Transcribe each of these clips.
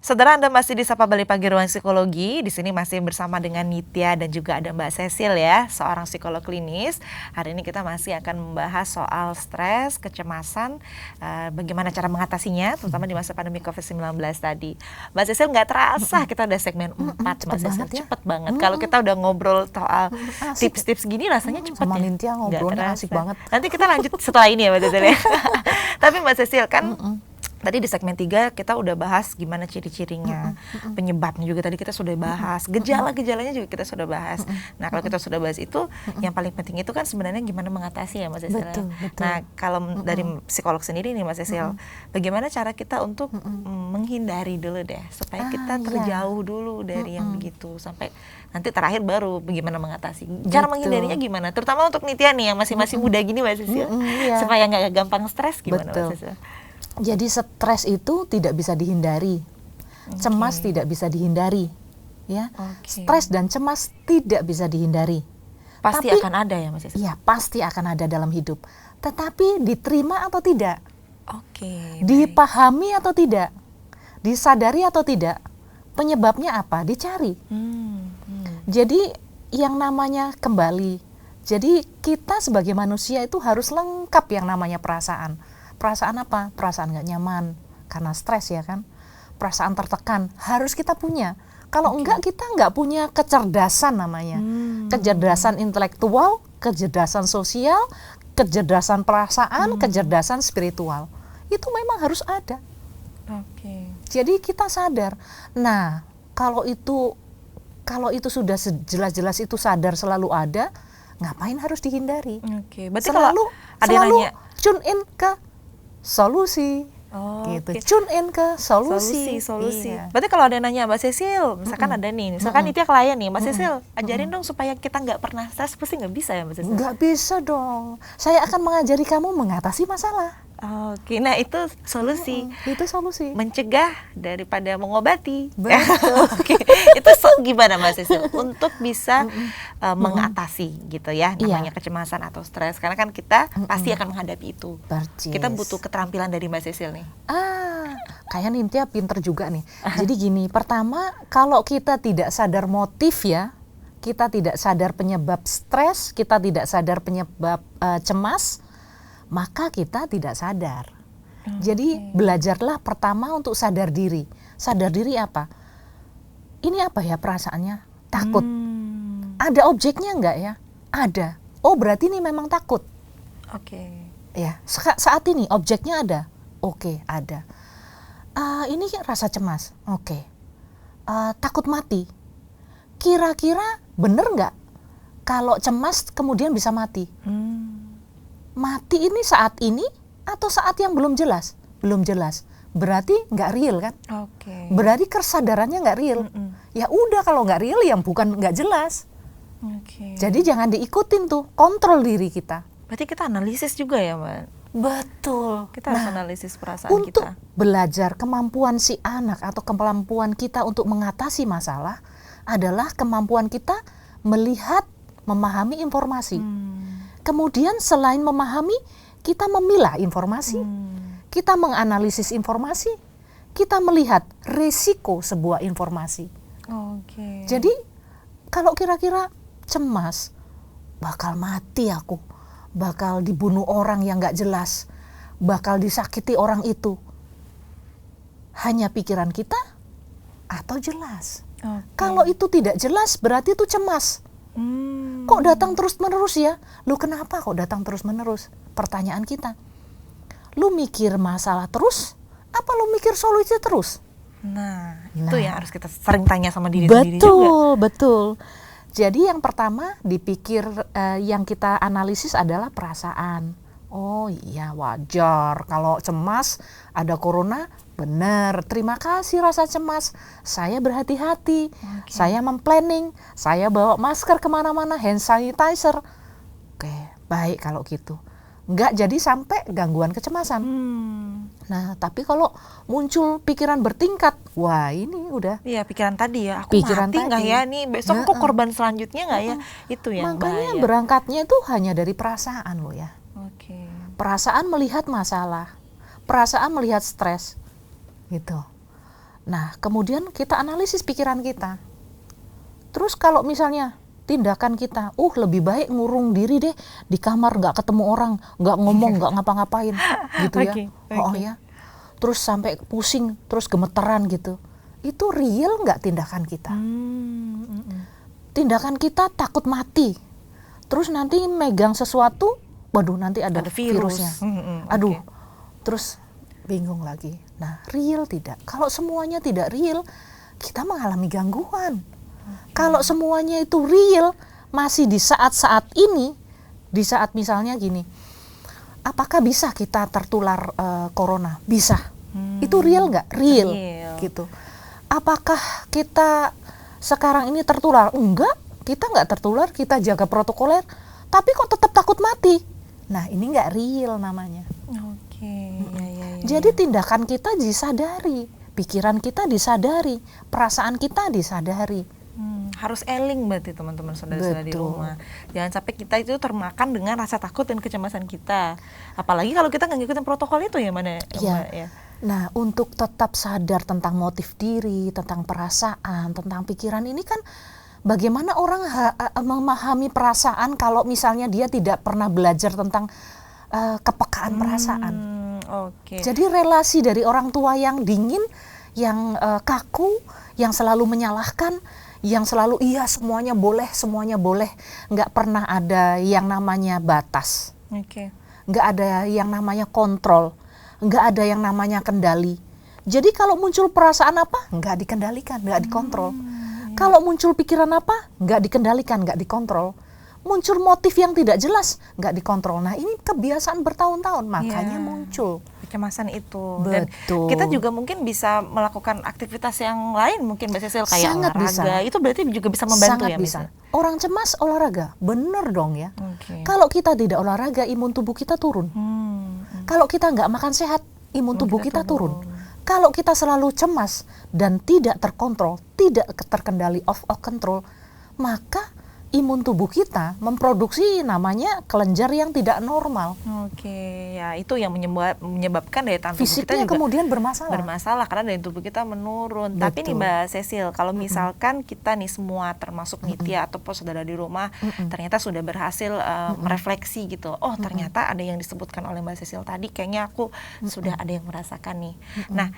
Saudara, Anda masih di Sapa Bali Pagi Ruang Psikologi. Di sini masih bersama dengan Nitya dan juga ada Mbak Cecil ya, seorang psikolog klinis. Hari ini kita masih akan membahas soal stres, kecemasan, bagaimana cara mengatasinya, terutama di masa pandemi COVID-19 tadi. Mbak Cecil, nggak terasa kita udah segmen 4, Mbak Cecil. Ya? Cepet banget. Kalau kita udah ngobrol soal tips-tips gini rasanya cepet sama ya. Nitya ngobrolnya asik banget. Nanti kita lanjut setelah ini ya Mbak Cecil ya. Tapi Mbak Cecil kan tadi di segmen 3 kita udah bahas gimana ciri-cirinya, penyebabnya juga tadi kita sudah bahas, gejala-gejalanya juga kita sudah bahas. Nah kalau kita sudah bahas itu, yang paling penting itu kan sebenarnya gimana mengatasi ya Mas Cecil. Betul. Nah kalau dari psikolog sendiri nih Mas Cecil, bagaimana cara kita untuk menghindari dulu deh, supaya kita terjauh dulu dari yang begitu, sampai nanti terakhir baru bagaimana mengatasi. Cara menghindarinya gimana? Terutama untuk Nitya nih yang masih muda gini Mas Cecil, supaya nggak gampang stres gimana Mas Cecil? Jadi stres itu tidak bisa dihindari, cemas tidak bisa dihindari, ya. Stres dan cemas tidak bisa dihindari. Pasti akan ada ya Mas Cecil? Iya, pasti akan ada dalam hidup. Tetapi diterima atau tidak? Baik. Dipahami atau tidak? Disadari atau tidak? Penyebabnya apa? Dicari. Jadi yang namanya kembali. Jadi kita sebagai manusia itu harus lengkap yang namanya perasaan. Perasaan apa? Perasaan nggak nyaman karena stres ya kan. Perasaan tertekan harus kita punya. Kalau enggak kita nggak punya kecerdasan namanya. Kecerdasan intelektual, kecerdasan sosial, kecerdasan perasaan, kecerdasan spiritual. Itu memang harus ada. Jadi kita sadar. Nah, kalau itu sudah jelas-jelas itu sadar selalu ada, ngapain harus dihindari? Berarti Selalu nanya, tune in ke solusi, gitu. Tune in ke solusi. Iya. Berarti kalau ada yang nanya Mbak Cecil, misalkan ada nih, misalkan Nitya klien nih, Mbak Cecil, ajarin dong supaya kita nggak pernah stres, pasti nggak bisa ya Mbak Cecil? Nggak bisa dong. Saya akan mengajari kamu mengatasi masalah. Nah itu solusi. Itu solusi. Mencegah daripada mengobati. Betul. Itu gimana Mbak Cecil untuk bisa mengatasi gitu ya, namanya kecemasan atau stres, karena kan kita pasti akan menghadapi itu. Kita butuh keterampilan dari Mbak Cecil nih. Kayak Nitya pinter juga nih. Jadi gini, pertama kalau kita tidak sadar motif ya, kita tidak sadar penyebab stres, kita tidak sadar penyebab cemas, maka kita tidak sadar. Jadi belajarlah pertama untuk sadar diri. Sadar diri apa? Ini apa ya perasaannya? Takut. Ada objeknya enggak ya? Ada. Oh berarti ini memang takut. Ya, saat ini objeknya ada. Oke, ada. Ini rasa cemas. Takut mati. Kira-kira bener nggak kalau cemas kemudian bisa mati? Mati ini saat ini atau saat yang belum jelas? Belum jelas. Berarti nggak real kan? Berarti kesadarannya nggak real. Ya udah kalau nggak real yang bukan nggak jelas. Jadi jangan diikutin tuh, kontrol diri kita. Berarti kita analisis juga ya Mbak? Betul. Kita harus analisis perasaan untuk kita. Untuk belajar kemampuan si anak atau kemampuan kita untuk mengatasi masalah adalah kemampuan kita melihat, memahami informasi. Kemudian selain memahami, kita memilah informasi, kita menganalisis informasi, kita melihat resiko sebuah informasi. Jadi kalau kira-kira cemas, bakal mati aku, bakal dibunuh orang yang gak jelas, bakal disakiti orang itu, hanya pikiran kita atau jelas? Kalau itu tidak jelas berarti itu cemas. Kok datang terus-menerus ya? Lu kenapa kok datang terus-menerus? Pertanyaan kita. Lu mikir masalah terus? Apa lu mikir solusi terus? Nah, itu yang harus kita sering tanya sama diri sendiri juga. Betul. Jadi yang pertama dipikir, yang kita analisis adalah perasaan. Oh iya wajar kalau cemas, ada corona, benar. Terima kasih rasa cemas. Saya berhati-hati, saya memplanning, saya bawa masker kemana-mana, hand sanitizer. Baik kalau gitu. Nggak jadi sampai gangguan kecemasan. Nah, tapi kalau muncul pikiran bertingkat, wah ini udah. Iya, pikiran tadi ya, aku pikiran mati nggak ya nih, besok kok korban selanjutnya nggak ya? Itu yang makanya bahaya. Berangkatnya itu hanya dari perasaan loh ya. Perasaan melihat masalah, perasaan melihat stres, gitu. Nah, kemudian kita analisis pikiran kita. Terus kalau misalnya tindakan kita, lebih baik ngurung diri deh di kamar, nggak ketemu orang, nggak ngomong, nggak ngapa-ngapain, gitu ya. Ya. Terus sampai pusing, terus gemeteran gitu. Itu real nggak tindakan kita? Tindakan kita takut mati. Terus nanti megang sesuatu, waduh nanti ada virusnya. Aduh, terus bingung lagi. Nah, real tidak? Kalau semuanya tidak real, kita mengalami gangguan. Kalau semuanya itu real, masih di saat-saat ini, di saat misalnya gini, apakah bisa kita tertular corona? Bisa. Itu real nggak? Real. Gitu. Apakah kita sekarang ini tertular? Enggak, kita nggak tertular, kita jaga protokoler, tapi kok tetap takut mati. Nah, ini nggak real namanya. Jadi tindakan kita disadari, pikiran kita disadari, perasaan kita disadari. Harus eling berarti teman-teman saudara-saudara di rumah. Jangan sampai kita itu termakan dengan rasa takut dan kecemasan kita. Apalagi kalau kita nggak ngikutin protokol itu ya mana? Ya. Nah, untuk tetap sadar tentang motif diri, tentang perasaan, tentang pikiran ini kan bagaimana orang memahami perasaan kalau misalnya dia tidak pernah belajar tentang kepekaan perasaan. Jadi relasi dari orang tua yang dingin, yang kaku, yang selalu menyalahkan, yang selalu semuanya boleh, nggak pernah ada yang namanya batas, nggak ada yang namanya kontrol, nggak ada yang namanya kendali. Jadi kalau muncul perasaan apa, nggak dikendalikan, nggak dikontrol. Kalau muncul pikiran apa, nggak dikendalikan, nggak dikontrol. Muncul motif yang tidak jelas, nggak dikontrol. Nah, ini kebiasaan bertahun-tahun, makanya muncul kecemasan itu. Dan kita juga mungkin bisa melakukan aktivitas yang lain, mungkin Mbak Cecil kayak sangat olahraga. Itu berarti juga bisa membantu. Sangat bisa. Orang cemas olahraga, bener dong ya. Kalau kita tidak olahraga, imun tubuh kita turun. Kalau kita nggak makan sehat, imun tubuh kita turun. Kalau kita selalu cemas dan tidak terkontrol, tidak terkendali, off control, maka imun tubuh kita memproduksi namanya kelenjar yang tidak normal. Ya itu yang menyebabkan daya tahan tubuh kita juga kemudian bermasalah karena daya tubuh kita menurun. Tapi nih Mbak Cecil, kalau misalkan kita nih semua termasuk Nitya ataupun saudara di rumah ternyata sudah berhasil merefleksi gitu. Ternyata ada yang disebutkan oleh Mbak Cecil tadi, kayaknya aku sudah ada yang merasakan nih. Nah,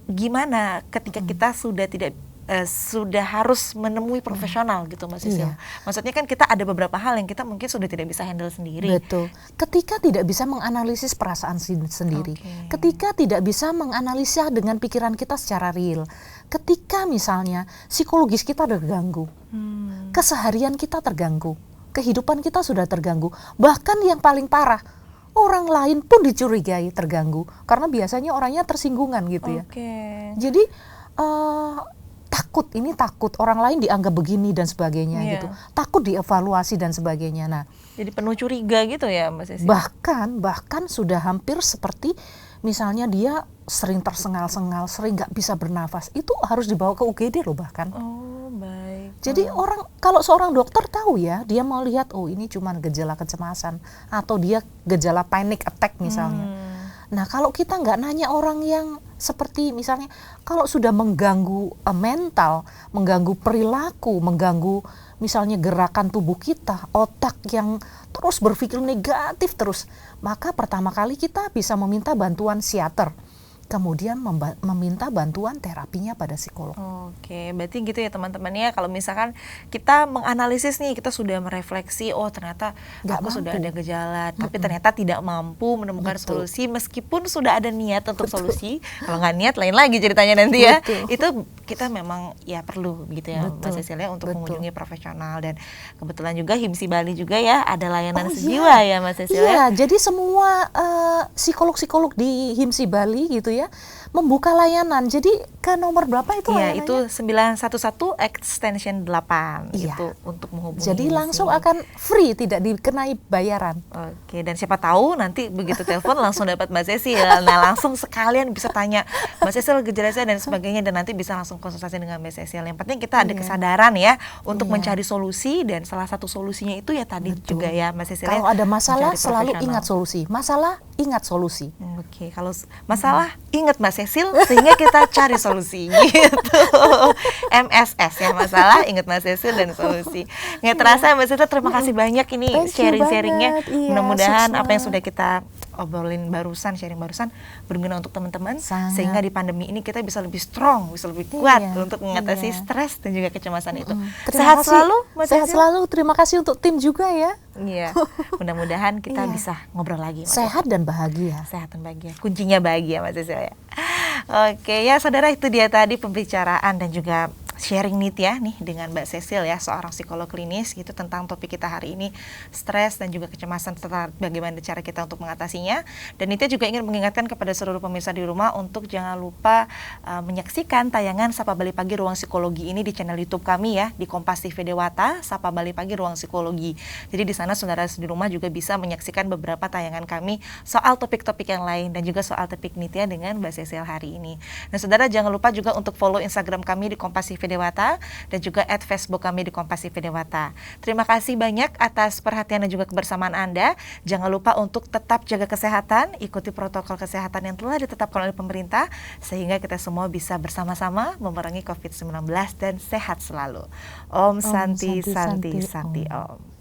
gimana ketika kita sudah harus menemui profesional gitu Mbak Cecil. Maksudnya kan kita ada beberapa hal yang kita mungkin sudah tidak bisa handle sendiri. Betul. Ketika tidak bisa menganalisis perasaan sendiri, ketika tidak bisa menganalisa dengan pikiran kita secara real, ketika misalnya psikologis kita terganggu, keseharian kita terganggu, kehidupan kita sudah terganggu, bahkan yang paling parah, orang lain pun dicurigai terganggu, karena biasanya orangnya tersinggungan gitu ya. Jadi takut orang lain dianggap begini dan sebagainya gitu, takut dievaluasi dan sebagainya. Nah, jadi penuh curiga gitu ya Mbak Cecil. Bahkan sudah hampir seperti misalnya dia sering tersengal-sengal, sering nggak bisa bernafas, itu harus dibawa ke UGD loh bahkan. Jadi kalau seorang dokter tahu ya, dia mau lihat ini cuma gejala kecemasan atau dia gejala panic attack misalnya. Nah, kalau kita nggak nanya orang yang seperti misalnya kalau sudah mengganggu mental, mengganggu perilaku, mengganggu misalnya gerakan tubuh kita, otak yang terus berpikir negatif terus, maka pertama kali kita bisa meminta bantuan psikiater. Kemudian meminta bantuan terapinya pada psikolog. Berarti gitu ya teman-teman ya. Kalau misalkan kita menganalisis nih, kita sudah merefleksi, ternyata aku sudah ada gejala, tapi ternyata tidak mampu menemukan solusi meskipun sudah ada niat untuk solusi. Kalau nggak niat lain lagi ceritanya nanti ya. Itu kita memang ya perlu gitu ya Mbak Cecil ya untuk mengunjungi profesional. Dan kebetulan juga HIMSI Bali juga ya ada layanan sejiwa ya Mbak Cecil ya. Jadi semua psikolog-psikolog di HIMSI Bali gitu ya membuka layanan. Jadi ke nomor berapa itu layanannya? Itu 911 extension 8 itu untuk menghubungi. Jadi langsung akan free, tidak dikenai bayaran. Dan siapa tahu nanti begitu telepon langsung dapat Mbak Cecil. Nah, langsung sekalian bisa tanya Mbak Cecil gejala saya dan sebagainya, dan nanti bisa langsung konsultasi dengan Mbak Cecil. Yang penting kita ada kesadaran ya untuk mencari solusi, dan salah satu solusinya itu ya tadi juga ya Mbak Cecil. Kalau ada masalah selalu ingat solusi. Masalah ingat solusi. Oke, kalau masalah ingat Mbak Cecil sehingga kita cari solusi gitu. MSS ya, masalah ingat Mbak Cecil dan solusi. Nggak terasa Mbak Cecil, terima kasih banyak ini Thank you sharing-sharingnya. banget. Iya, Mudah-mudahan apa yang sukses. sudah kita obrolin barusan, sharing barusan berguna untuk teman-teman, Sangat. sehingga di pandemi ini kita bisa lebih strong, bisa lebih kuat Iya, untuk mengatasi iya. stres dan juga kecemasan itu. Terima Sehat kasih. selalu Mbak Sehat Cecil. selalu. Terima kasih untuk tim juga ya. Iya, mudah-mudahan kita Iya. bisa ngobrol lagi Mbak Sehat dan bahagia. Sehat dan bahagia. Kuncinya bahagia Mbak Cecil ya. Oke ya saudara, itu dia tadi pembicaraan dan juga sharing Nitya nih dengan Mbak Cecil ya, seorang psikolog klinis gitu, tentang topik kita hari ini, stres dan juga kecemasan, serta bagaimana cara kita untuk mengatasinya. Dan Nitya juga ingin mengingatkan kepada seluruh pemirsa di rumah untuk jangan lupa menyaksikan tayangan Sapa Bali Pagi Ruang Psikologi ini di channel YouTube kami ya, di Kompas TV Dewata, Sapa Bali Pagi Ruang Psikologi. Jadi di sana saudara di rumah juga bisa menyaksikan beberapa tayangan kami soal topik-topik yang lain dan juga soal topik Nitya dengan Mbak Cecil hari ini. Nah saudara, jangan lupa juga untuk follow Instagram kami di Kompas TV Dewata dan juga @Facebook kami di Kompas TV Dewata. Terima kasih banyak atas perhatian dan juga kebersamaan Anda. Jangan lupa untuk tetap jaga kesehatan, ikuti protokol kesehatan yang telah ditetapkan oleh pemerintah, sehingga kita semua bisa bersama-sama memerangi COVID-19 dan sehat selalu. Om Santi Santi Santi Om.